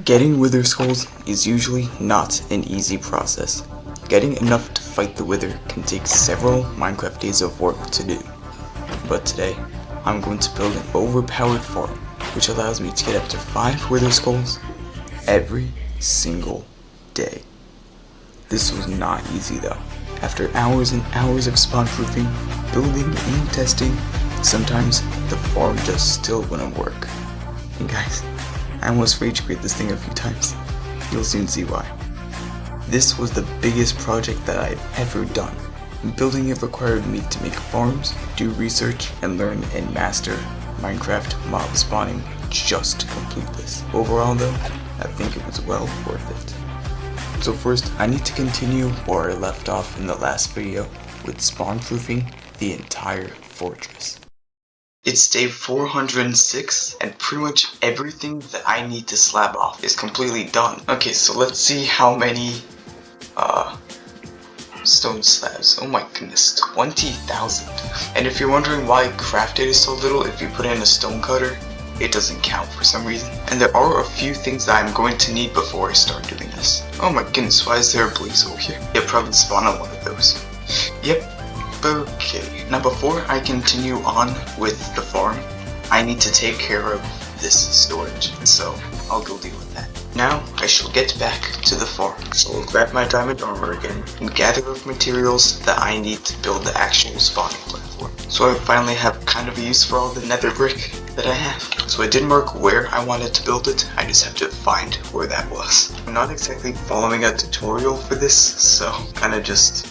Getting wither skulls is usually not an easy process. Getting enough to fight the wither can take several Minecraft days of work to do. But today, I'm going to build an overpowered farm, which allows me to get up to 5 wither skulls every single day. This was not easy though. After hours and hours of spawn proofing, building and testing, sometimes the farm just still wouldn't work. And guys, I almost rage quit this thing a few times. You'll soon see why. This was the biggest project that I've ever done. Building it required me to make farms, do research, and learn and master Minecraft mob spawning just to complete this. Overall though, I think it was well worth it. So first, I need to continue where I left off in the last video with spawn proofing the entire fortress. It's day 406 and pretty much everything that I need to slab off is completely done. Okay, so let's see how many stone slabs. Oh my goodness, 20,000. And if you're wondering why crafted is so little, if you put in a stone cutter, it doesn't count for some reason. And there are a few things that I'm going to need before I start doing this. Oh my goodness, why is there a blaze over here? You'll probably spawn on one of those. Yep. Okay, now before I continue on with the farm, I need to take care of this storage, so I'll go deal with that. Now I shall get back to the farm, so I'll grab my diamond armor again and gather up materials that I need to build the actual spawning platform. So I finally have kind of a use for all the nether brick that I have. So I did mark where I wanted to build it, I just have to find where that was. I'm not exactly following a tutorial for this, so kind of just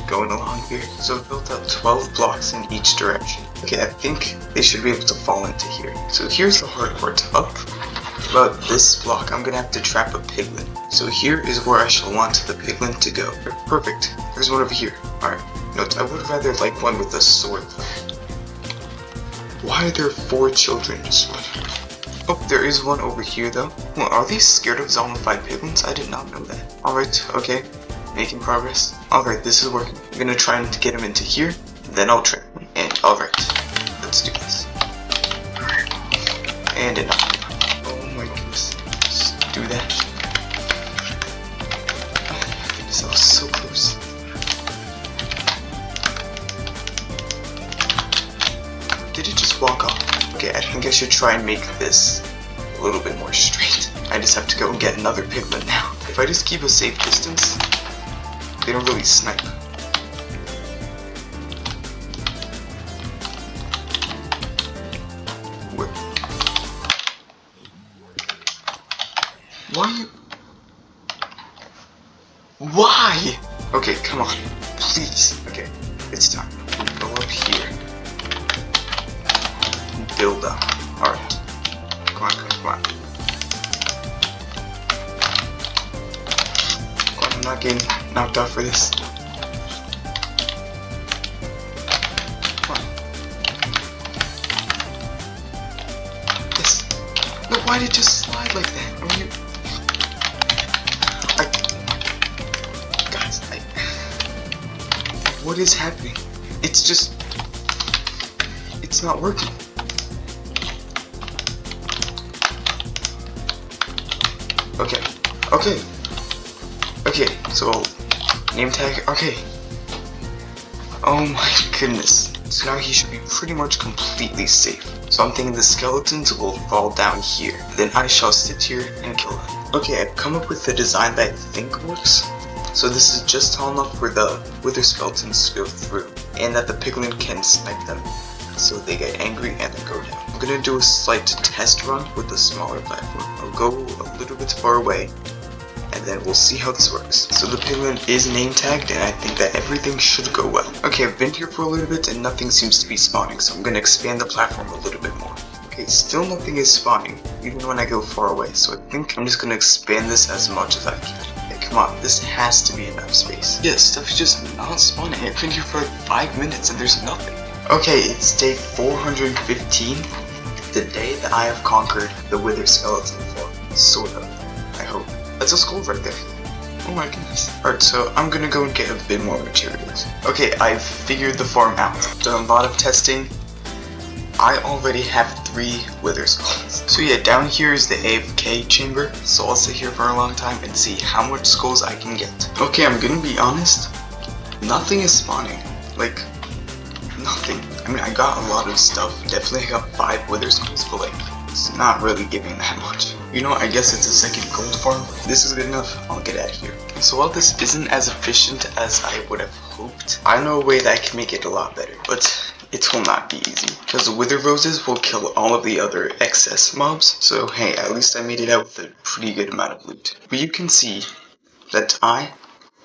going along here. So I've built out 12 blocks in each direction. Okay, I think they should be able to fall into here. So here's the hard part. Up about this block, I'm gonna have to trap a piglin. So here is where I shall want the piglin to go. Perfect. There's one over here. Alright. Note, I would rather like one with a sword though. Why are there 4 children just running? Oh, there is one over here though. Well, are these scared of zombified piglins? I did not know that. Alright, okay. Making progress. Alright, this is working. I'm gonna try and get him into here, then I'll trap him. And alright, let's do this. And enough. Oh my goodness. Just do that. Oh my goodness, that was so close. Did it just walk off? Okay, I think I should try and make this a little bit more straight. I just have to go and get another piglin now. If I just keep a safe distance, they don't really snipe. Where? Why? Why? Okay, come on. Please. Okay, it's time. Go up here. Build up. Alright. Come on, come on. I'm not getting knocked out for this. Come on. This. No, why did it just slide like that? I mean, guys, what is happening? It's just, it's not working. Okay, okay. Okay, so name tag, okay. Oh my goodness. So now he should be pretty much completely safe. So I'm thinking the skeletons will fall down here. Then I shall sit here and kill them. Okay, I've come up with a design that I think works. So this is just tall enough for the wither skeletons to go through, and that the piglin can snipe them. So they get angry and then go down. I'm gonna do a slight test run with the smaller platform. I'll go a little bit far away, and then we'll see how this works. So the piglin is name tagged, and I think that everything should go well. Okay, I've been here for a little bit and nothing seems to be spawning, so I'm gonna expand the platform a little bit more. Okay, still nothing is spawning, even when I go far away, so I think I'm just gonna expand this as much as I can. Hey, come on, this has to be enough space. Yeah, stuff is just not spawning. I've been here for like 5 minutes and there's nothing. Okay, it's day 415, the day that I have conquered the wither skeleton farm. Sort of, I hope. That's a skull right there. Oh my goodness. Alright, so I'm gonna go and get a bit more materials. Okay, I've figured the farm out. Done a lot of testing. I already have 3 wither skulls. So yeah, down here is the AFK chamber, so I'll sit here for a long time and see how much skulls I can get. Okay, I'm gonna be honest, nothing is spawning, like, nothing. I mean, I got a lot of stuff, definitely got 5 wither skulls, but like, it's not really giving that much. You know, I guess it's a second gold farm. This is good enough, I'll get out of here. So while this isn't as efficient as I would have hoped, I know a way that I can make it a lot better, but it will not be easy, because the wither roses will kill all of the other excess mobs, so hey, at least I made it out with a pretty good amount of loot. But you can see that I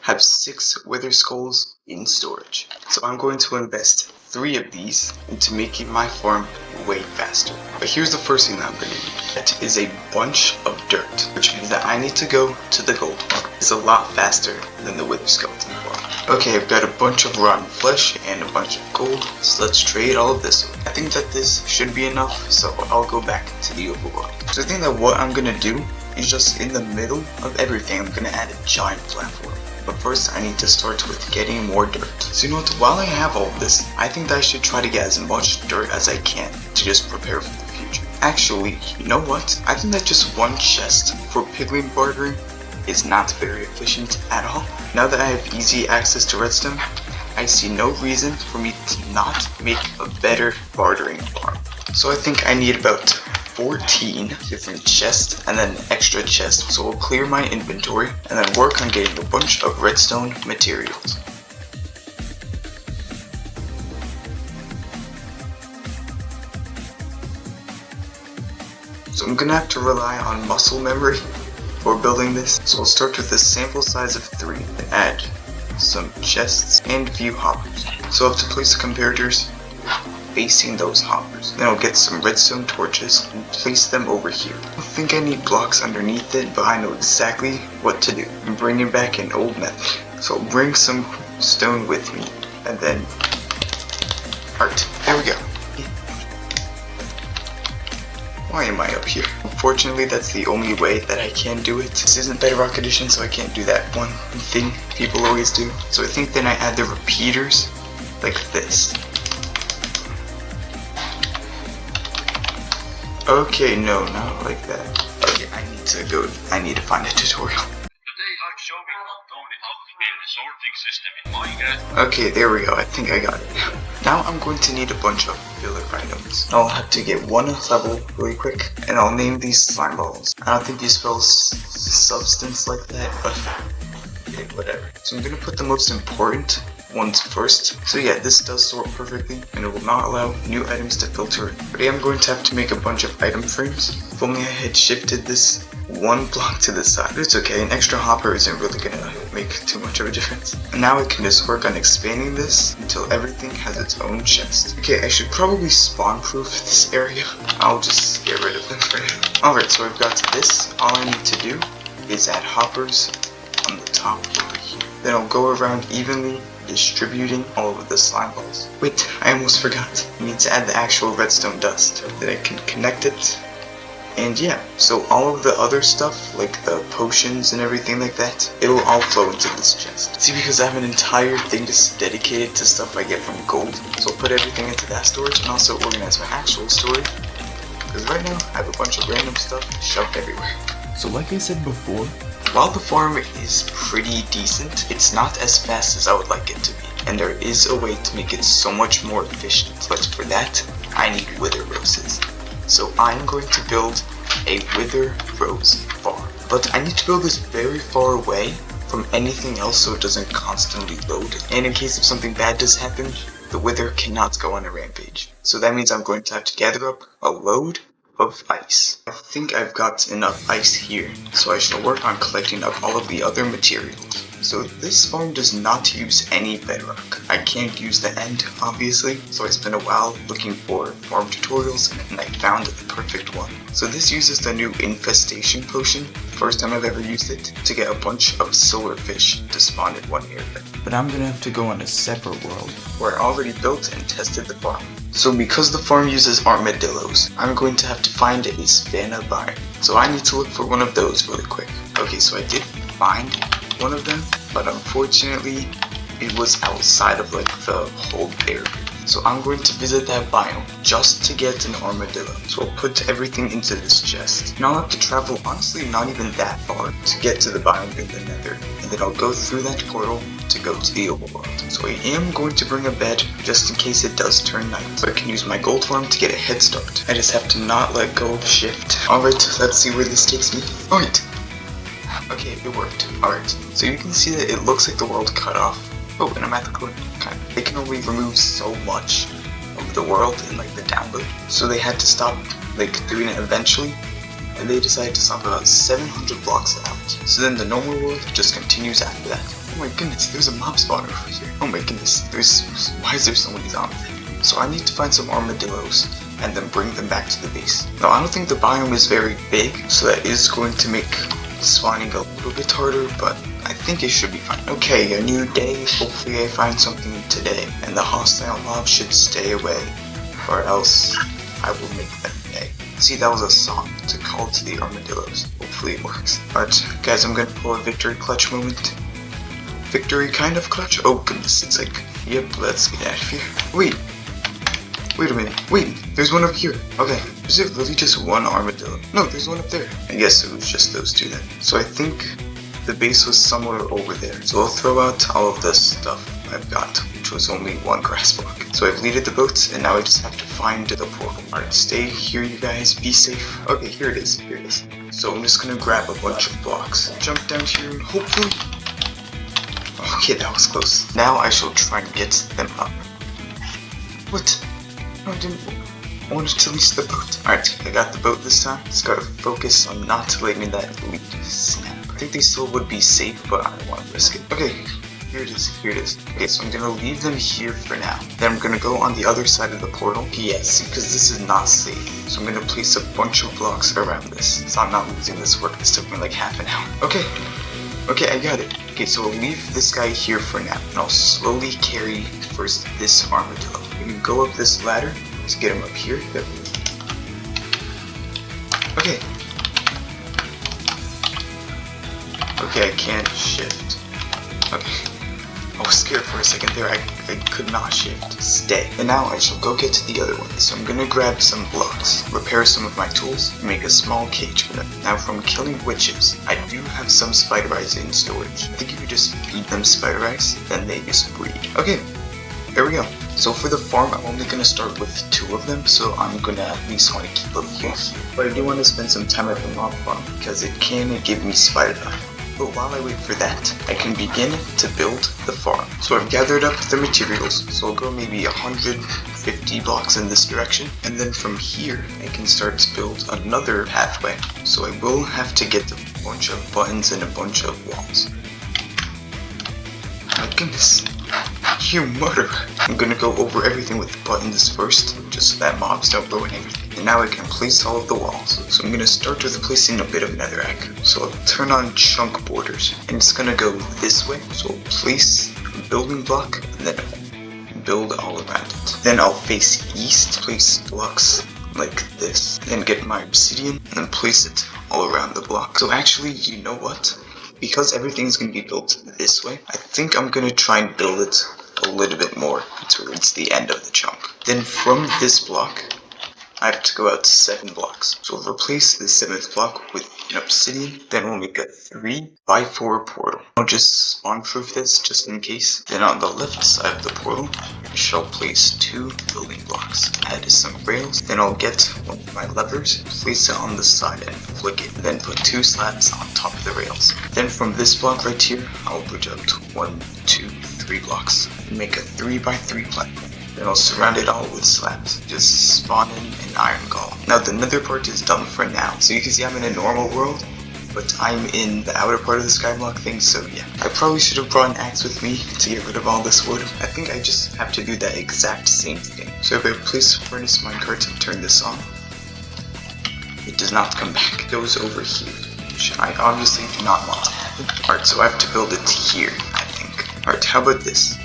have 6 wither skulls in storage, so I'm going to invest 3 of these into making my farm way faster. But here's the first thing that I'm going to need. That is a bunch of dirt, which means that I need to go to the gold farm. It's a lot faster than the wither skeleton farm. Okay, I've got a bunch of rotten flesh and a bunch of gold, so let's trade all of this. I think that this should be enough, so I'll go back to the overworld. So I think that what I'm going to do is just in the middle of everything, I'm going to add a giant platform. But first I need to start with getting more dirt. So you know what, while I have all of this, I think that I should try to get as much dirt as I can to just prepare for the future. Actually, you know what? I think that just one chest for piglin bartering is not very efficient at all. Now that I have easy access to redstone, I see no reason for me to not make a better bartering farm. So I think I need about 14 different chests and then an extra chest, so I'll clear my inventory and then work on getting a bunch of redstone materials. So I'm gonna have to rely on muscle memory for building this, so I'll start with a sample size of 3 and add some chests and a few hoppers. So I'll have to place the comparators facing those hoppers. Then I'll get some redstone torches and place them over here. I think I need blocks underneath it, but I know exactly what to do. I'm bringing back an old method. So I'll bring some stone with me, and then art. There we go. Why am I up here? Unfortunately, that's the only way that I can do it. This isn't Bedrock Edition, so I can't do that one thing people always do. So I think then I add the repeaters like this. Okay, no, not like that. Okay, I need to find a tutorial. Today I'm showing Tony how to build a sorting system in Minecraft. Okay, there we go, I think I got it. Now I'm going to need a bunch of filler items. I'll have to get one level really quick, and I'll name these slime balls. I don't think you spell substance like that, but okay, whatever. So I'm gonna put the most important ones first. So yeah, this does sort perfectly and it will not allow new items to filter in. But yeah, I'm going to have to make a bunch of item frames. If only I had shifted this one block to the side. But it's okay, an extra hopper isn't really gonna make too much of a difference. And now I can just work on expanding this until everything has its own chest. Okay, I should probably spawn proof this area. I'll just get rid of them for now. Alright, so I've got this. All I need to do is add hoppers on the top over here. Then I'll go around evenly distributing all of the slime balls. Wait, I almost forgot. I need to add the actual redstone dust. Then I can connect it. And yeah, so all of the other stuff, like the potions and everything like that, it'll all flow into this chest. See, because I have an entire thing just dedicated to stuff I get from gold, so I'll put everything into that storage and also organize my actual storage. Because right now, I have a bunch of random stuff shoved everywhere. So like I said before, while the farm is pretty decent, it's not as fast as I would like it to be. And there is a way to make it so much more efficient. But for that, I need wither roses. So I'm going to build a wither rose farm. But I need to build this very far away from anything else so it doesn't constantly load. And in case if something bad does happen, the wither cannot go on a rampage. So that means I'm going to have to gather up a load of ice. I think I've got enough ice here, so I shall work on collecting up all of the other materials. So this farm does not use any bedrock. I can't use the end, obviously, so I spent a while looking for farm tutorials and I found the perfect one. So this uses the new infestation potion, first time I've ever used it, to get a bunch of silverfish to spawn in one area. But I'm gonna have to go on a separate world where I already built and tested the farm. So because the farm uses armadillos, I'm going to have to find a savannah biome. So I need to look for one of those really quick. Okay, so I did find one of them, but unfortunately it was outside of like the whole area. So I'm going to visit that biome just to get an armadillo. So I'll put everything into this chest. And I'll have to travel, honestly, not even that far to get to the biome in the nether. And then I'll go through that portal to go to the overworld. So I am going to bring a bed just in case it does turn night. So I can use my gold farm to get a head start. I just have to not let go of shift. Alright, let's see where this takes me. Alright. Okay, it worked. Alright. So you can see that it looks like the world cut off. Oh, and I'm at the corner. They can only remove so much of the world in like the download. So they had to stop like doing it eventually. And they decided to stop about 700 blocks out. So then the normal world just continues after that. Oh my goodness, there's a mob spawner over here. Oh my goodness, why is there so many zombies? So I need to find some armadillos and then bring them back to the base. Now I don't think the biome is very big, so that is going to make spawning a little bit harder, but I think it should be fine. Okay, a new day. Hopefully I find something today, and the hostile mob should stay away, or else I will make them pay. See, that was a song to call to the armadillos. Hopefully it works. Alright, guys, I'm gonna pull a victory clutch moment. Victory kind of clutch? Oh goodness, it's like, yep, let's get out of here. Wait a minute. Wait, there's one up here. Okay, is there literally just one armadillo? No, there's one up there. I guess it was just those two then. So I think the base was somewhere over there. So I'll throw out all of the stuff I've got, which was only one grass block. So I've leaded the boats, and now I just have to find the portal. Alright, stay here, you guys. Be safe. Okay, here it is. Here it is. So I'm just gonna grab a bunch of blocks, jump down here, and hopefully... Okay, that was close. Now I shall try and get them up. What? No, I didn't. I wanted to lease the boat. Alright, I got the boat this time. Just gotta focus on not letting that lead snap. I think they still would be safe, but I don't want to risk it. Okay, here it is, here it is. Okay, so I'm gonna leave them here for now. Then I'm gonna go on the other side of the portal. Yes, because this is not safe. So I'm gonna place a bunch of blocks around this. So I'm not losing this work. This took me like half an hour. Okay, I got it. Okay, so I'll leave this guy here for now. And I'll slowly carry first this armadillo. We can go up this ladder to get him up here. Yep. Okay. Okay, I can't shift. Okay. I was scared for a second there. I could not shift. Stay. And now I shall go get to the other one. So I'm gonna grab some blocks, repair some of my tools, and make a small cage for them. Now from killing witches, I do have some spider eyes in storage. I think if you just feed them spider eyes, then they just breed. Okay, there we go. So for the farm, I'm only gonna start with 2 of them, so I'm gonna at least want to keep them here. But I do want to spend some time at the mob farm, because it can give me spider eye. But while I wait for that, I can begin to build the farm. So I've gathered up the materials, so I'll go maybe 150 blocks in this direction, and then from here, I can start to build another pathway. So I will have to get a bunch of buttons and a bunch of walls. My goodness, you murderer! I'm gonna go over everything with buttons first, just so that mobs don't ruin everything. And now I can place all of the walls. So I'm gonna start with placing a bit of netherrack. So I'll turn on chunk borders, and it's gonna go this way. So I'll place a building block, and then build all around it. Then I'll face east, place blocks like this, then get my obsidian, and then place it all around the block. So actually, you know what? Because everything's gonna be built this way, I think I'm gonna try and build it a little bit more towards the end of the chunk. Then from this block, I have to go out 7 blocks. So I'll replace the 7th block with an obsidian, then we'll make a 3x4 portal. I'll just spawn proof this just in case. Then on the left side of the portal, I shall place 2 building blocks. Add some rails, then I'll get one of my levers, place it on the side and flick it, then put 2 slabs on top of the rails. Then from this block right here, I'll project 1, 2, 3 blocks and make a 3x3 platform. Then I'll surround it all with slabs. Just spawn in an iron golem. Now the nether part is done for now. So you can see I'm in a normal world, but I'm in the outer part of the skyblock thing, so yeah. I probably should have brought an axe with me to get rid of all this wood. I think I just have to do that exact same thing. So if I place furnace minecart and turn this on, it does not come back. It goes over here, which I obviously do not want to happen. Alright, so I have to build it here, I think. Alright, how about this?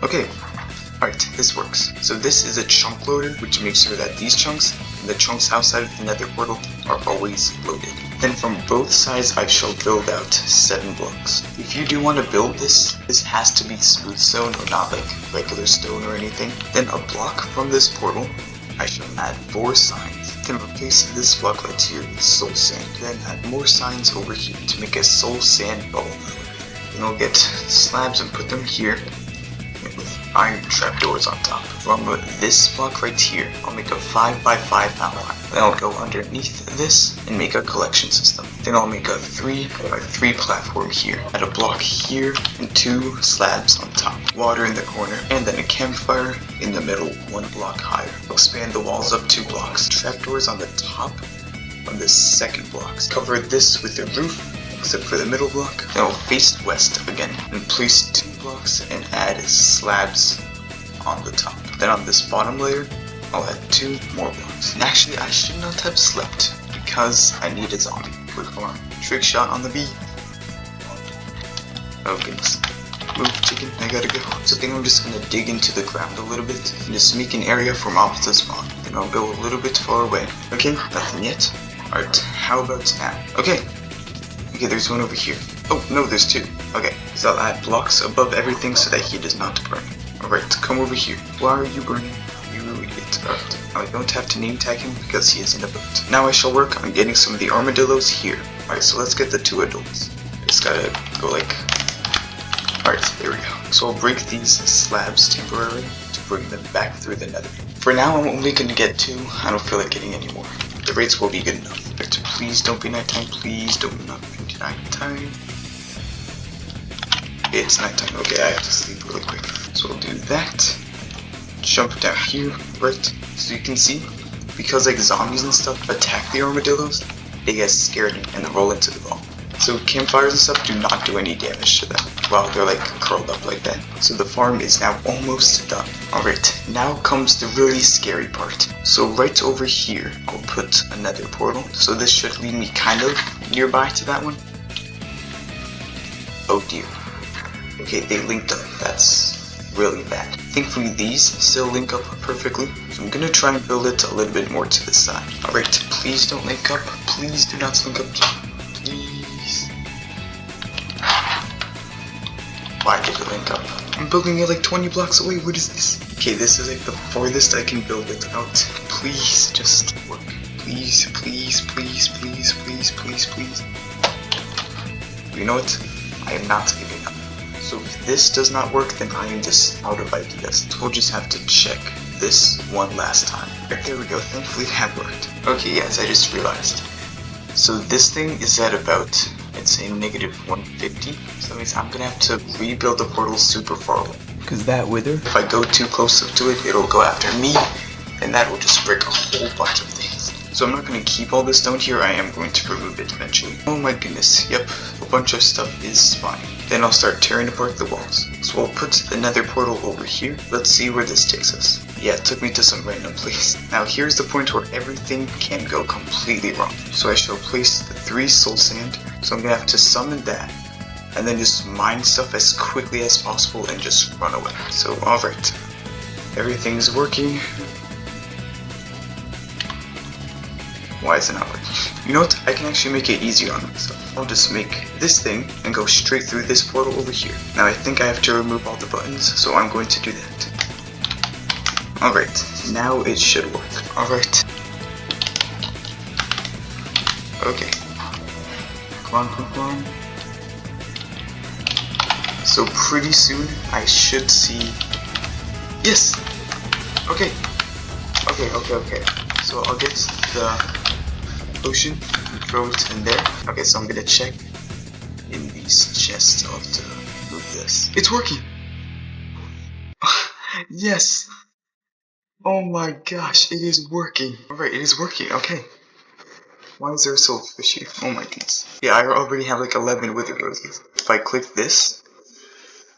Okay. Alright, this works. So this is a chunk loader, which makes sure that these chunks and the chunks outside of the nether portal are always loaded. Then from both sides I shall build out 7 blocks. If you do want to build this has to be smooth stone or not like regular stone or anything. Then a block from this portal, I shall add 4 signs. Then replace this block right here with soul sand. Then add more signs over here to make a soul sand bubble. Then I'll get slabs and put them here with iron trapdoors on top. From this block right here, I'll make a 5x5 outline. Then I'll go underneath this and make a collection system. Then I'll make a 3x3 platform here. Add a block here and 2 slabs on top. Water in the corner, and then a campfire in the middle, 1 block higher. I'll expand the walls up 2 blocks. Trapdoors on the top on the second block. Cover this with a roof, except for the middle block. Then I'll face west again and place 2 blocks and add slabs on the top. Then on this bottom layer, I'll add 2 more blocks. And actually, I should not have slept because I need a zombie. Quick farm. Trick shot on the bee. Oh goodness. Move, chicken, I gotta go. So I think I'm just gonna dig into the ground a little bit and just make an area for mobs to spawn. Then I'll go a little bit far away. Okay, nothing yet. Alright, how about now? Okay, there's one over here. Oh, no, there's 2. Okay, so I'll add blocks above everything so that he does not burn. Alright, come over here. Why are you burning? You idiot. Alright, I don't have to name tag him because he is in a boat. Now I shall work on getting some of the armadillos here. Alright, so let's get the 2 adults. Just gotta go like... Alright, there we go. So I'll break these slabs temporarily to bring them back through the nether. For now, I'm only gonna get 2. I don't feel like getting any more. The rates will be good enough. But please don't be nighttime. Please don't be nighttime. It's nighttime. Okay, I have to sleep really quick. So we'll do that. Jump down here, right? So you can see, because like zombies and stuff attack the armadillos, they get scared and roll into the ball. So campfires and stuff do not do any damage to them while they're like curled up like that. So the farm is now almost done. Alright, now comes the really scary part. So right over here, I'll put another portal. So this should lead me kind of nearby to that one. Oh dear. Okay, they linked up. That's really bad. Thankfully these still link up perfectly. So I'm gonna try and build it a little bit more to the side. Alright, please don't link up. Please do not link up. Please. Why did it link up? I'm building it like 20 blocks away. What is this? Okay, this is like the farthest I can build it out. Please, just work. Please, please, please, please, please, please, please. You know what? I am not giving up. So if this does not work, then I am just out of ideas. So we'll just have to check this one last time. Right, there we go. Thankfully that worked. Okay, yes, I just realized. So this thing is at about, I'd say, -150. So that means I'm gonna have to rebuild the portal super far away. Because that wither, if I go too close up to it, it'll go after me, and that will just break a whole bunch of things. So I'm not gonna keep all this stone here, I am going to remove it eventually. Oh my goodness, yep, a bunch of stuff is spawning. Then I'll start tearing apart the walls. So I'll put the nether portal over here. Let's see where this takes us. Yeah, it took me to some random place. Now here's the point where everything can go completely wrong. So I shall place the 3 soul sand. So I'm gonna have to summon that, and then just mine stuff as quickly as possible and just run away. So alright, everything's working. Why is it not working? You know what? I can actually make it easier on myself. I'll just make this thing and go straight through this portal over here. Now I think I have to remove all the buttons, so I'm going to do that. Alright, now it should work. Alright. Okay. Come on. So pretty soon I should see... Yes! Okay. Okay. So I'll get the potion and throw it in there. Okay, so I'm gonna check in these chests. I'll have to move this. It's working! Yes! Oh my gosh, it is working. Alright, it is working, okay. Why is there so fishy? Oh my goodness. Yeah, I already have like 11 wither roses. If I click this,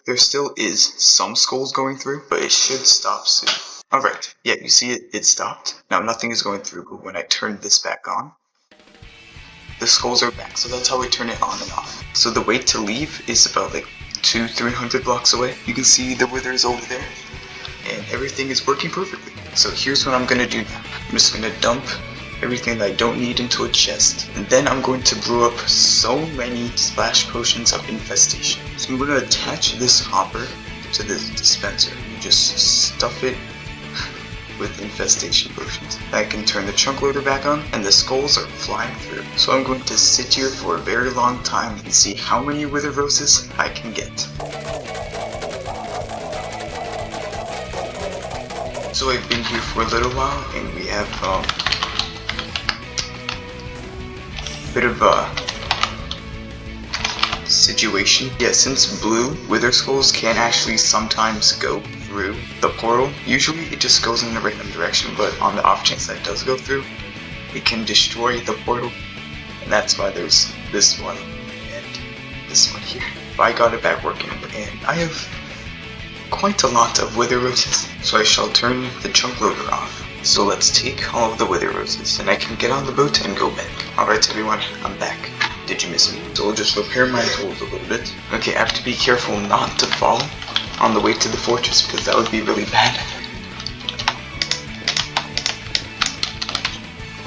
there still is some skulls going through, but it should stop soon. Alright, yeah, you see it stopped. Now nothing is going through, but when I turn this back on, the skulls are back. So that's how we turn it on and off. So the way to leave is about like 200-300 blocks away. You can see the wither is over there, and everything is working perfectly. So here's what I'm gonna do now. I'm just gonna dump everything that I don't need into a chest, and then I'm going to brew up so many splash potions of infestation. So I'm going to attach this hopper to this dispenser and just stuff it with infestation potions. I can turn the chunk loader back on and the skulls are flying through. So I'm going to sit here for a very long time and see how many wither roses I can get. So I've been here for a little while and we have bit of a situation. Yeah, since blue wither skulls can actually sometimes go through the portal, usually it just goes in the random direction, but on the off chance that it does go through, it can destroy the portal, and that's why there's this one and this one here. But I got it back working, and I have quite a lot of wither roses, so I shall turn the chunk loader off. So let's take all of the wither roses, and I can get on the boat and go back. Alright everyone, I'm back. Did you miss me? So I'll just repair my tools a little bit. Okay, I have to be careful not to fall on the way to the fortress, because that would be really bad.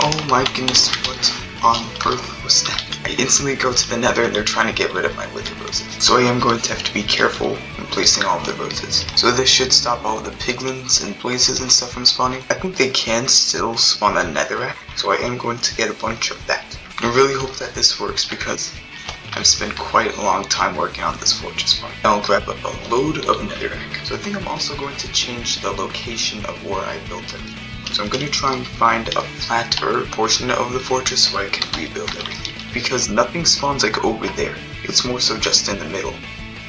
Oh my goodness, what on earth was that? I instantly go to the nether and they're trying to get rid of my wither roses. So I am going to have to be careful when placing all of the roses. So this should stop all of the piglins and blazes and stuff from spawning. I think they can still spawn a netherrack, so I am going to get a bunch of that. I really hope that this works because I've spent quite a long time working on this fortress farm. I'll grab up a load of netherrack. So I think I'm also going to change the location of where I built it. So I'm going to try and find a flatter portion of the fortress so I can rebuild everything. Because nothing spawns like over there. It's more so just in the middle.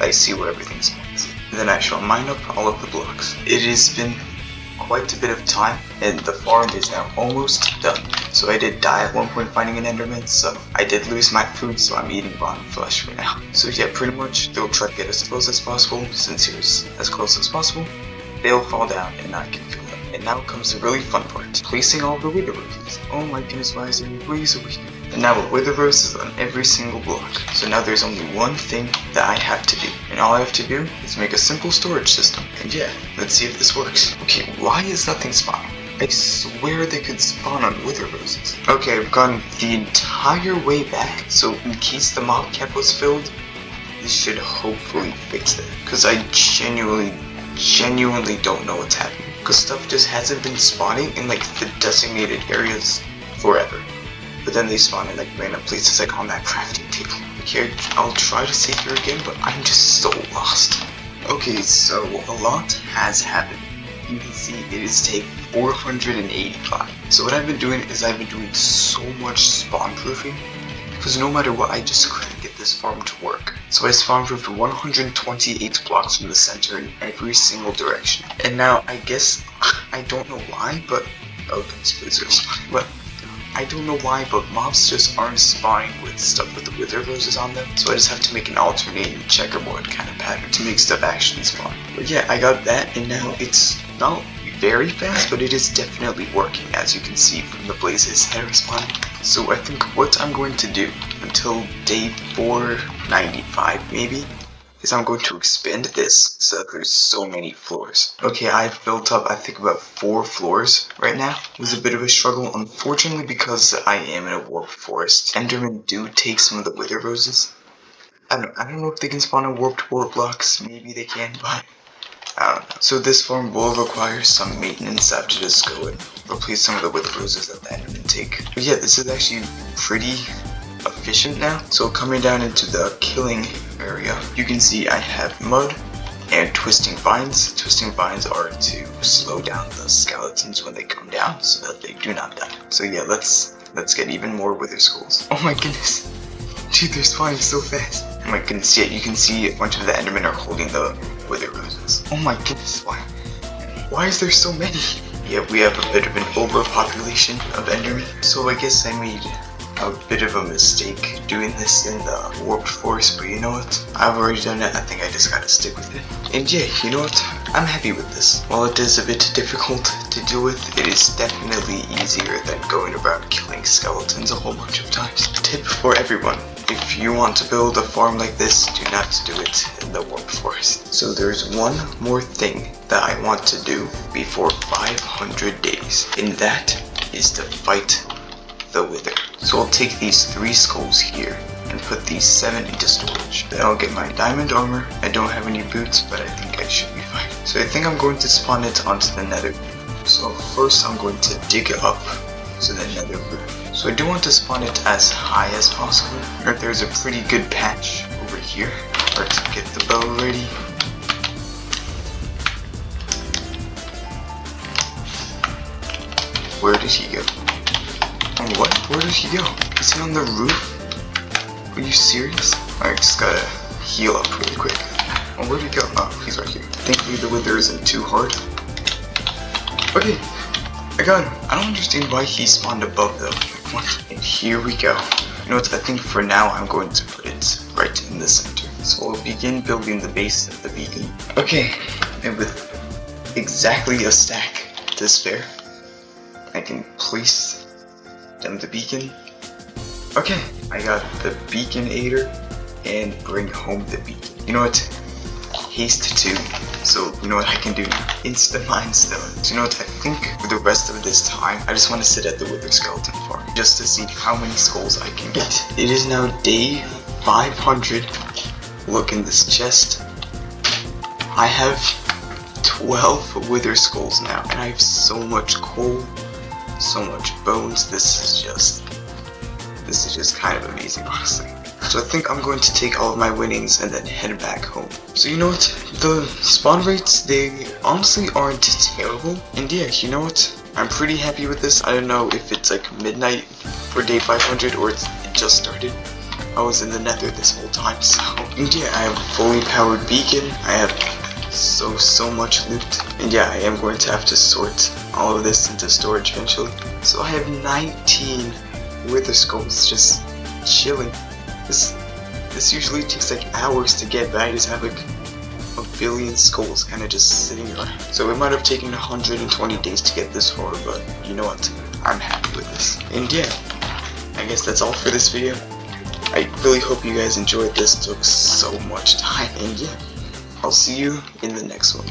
I see where everything spawns. And then I shall mine up all of the blocks. It has been quite a bit of time and the farm is now almost done. So I did die at one point finding an enderman, so I did lose my food, so I'm eating rotten flesh for now. So yeah, pretty much they'll try to get as close as possible. Since here's as close as possible, they'll fall down and I can kill them. And now comes the really fun part, placing all the wither roses. Oh my goodness, why is there any blaze over here? And now a wither rose is on every single block. So now there's only one thing that I have to do. And all I have to do is make a simple storage system. And yeah, let's see if this works. Okay, why is nothing spawning? I swear they could spawn on wither roses. Okay, I've gone the entire way back. So in case the mob cap was filled, this should hopefully fix that. Because I genuinely don't know what's happening. Because stuff just hasn't been spawning in like the designated areas forever. But then they spawn in like random places like on that crafting table. Okay, I'll try to save here again, but I'm just so lost. Okay, so a lot has happened. You can see it has taken 485. So what I've been doing is I've been doing so much spawn proofing. Because no matter what, I just couldn't get this farm to work. So I spawn proofed 128 blocks from the center in every single direction. And now I guess, I don't know why, but, oh, those blizzards. But I don't know why, but mobs just aren't spawning with stuff with the wither roses on them. So I just have to make an alternating checkerboard kind of pattern to make stuff actually spawn. But yeah, I got that, and now it's not very fast, but it is definitely working, as you can see from the blazes that are spawning. So I think what I'm going to do until day 495 maybe is I'm going to expand this so that there's so many floors. Okay, I've built up I think about 4 floors right now. It was a bit of a struggle, unfortunately, because I am in a warped forest. Endermen do take some of the wither roses. I don't know if they can spawn in warped blocks. Maybe they can, but I don't know. So this farm will require some maintenance. I have to just go and replace some of the wither roses that the endermen take. But yeah, this is actually pretty efficient now. So coming down into the killing area, you can see I have mud and twisting vines. Twisting vines are to slow down the skeletons when they come down so that they do not die. So yeah, let's get even more wither skulls. Oh my goodness, dude, they're spawning so fast. Oh my goodness, yeah, you can see a bunch of the endermen are holding the wither roses. Oh my goodness, why is there so many? Yeah, we have a bit of an overpopulation of endermen. So I guess I made a bit of a mistake doing this in the warped forest, but you know what? I've already done it. I think I just gotta stick with it. And yeah, you know what? I'm happy with this. While it is a bit difficult to deal with, it is definitely easier than going around killing skeletons a whole bunch of times. Tip for everyone: if you want to build a farm like this, do not do it in the warped forest. So there's one more thing that I want to do before 500 days, and that is to fight the Wither. So I'll take these 3 skulls here and put these 7 into storage. Then I'll get my diamond armor. I don't have any boots, but I think I should be fine. So I think I'm going to spawn it onto the nether. So first I'm going to dig it up to the nether room. So I do want to spawn it as high as possible. There's a pretty good patch over here. Let's get the bow ready. Where did he go? Oh, what? Where did he go? Is he on the roof? Are you serious? I just gotta heal up really quick. Oh, where'd he go? Oh, he's right here. Thankfully the wither isn't too hard. Okay, I got him. I don't understand why he spawned above though. What? And here we go. You know what? I think for now I'm going to put it right in the center. So we'll begin building the base of the beacon. Okay, and with exactly a stack to spare, I can place down the beacon. Okay, I got the beacon aider and bring home the beacon. You know what? Haste 2. So you know what I can do? Insta mine stone. So you know what? I think for the rest of this time, I just want to sit at the wither skeleton farm just to see how many skulls I can get. It is now day 500. Look in this chest. I have 12 wither skulls now, and I have so much coal, so much bones. This is just kind of amazing, honestly. So I think I'm going to take all of my winnings and then head back home. So you know what? The spawn rates, they honestly aren't terrible. And yeah, you know what? I'm pretty happy with this. I don't know if it's like midnight for day 500 or it just started. I was in the nether this whole time, so. And yeah, I have a fully powered beacon. I have so much loot. And yeah, I am going to have to sort all of this into storage eventually. So I have 19 wither skulls just chilling. This usually takes like hours to get, but I just have like a billion skulls kind of just sitting around. So it might have taken 120 days to get this far, but you know what? I'm happy with this. And yeah, I guess that's all for this video. I really hope you guys enjoyed this. It took so much time, and yeah, I'll see you in the next one.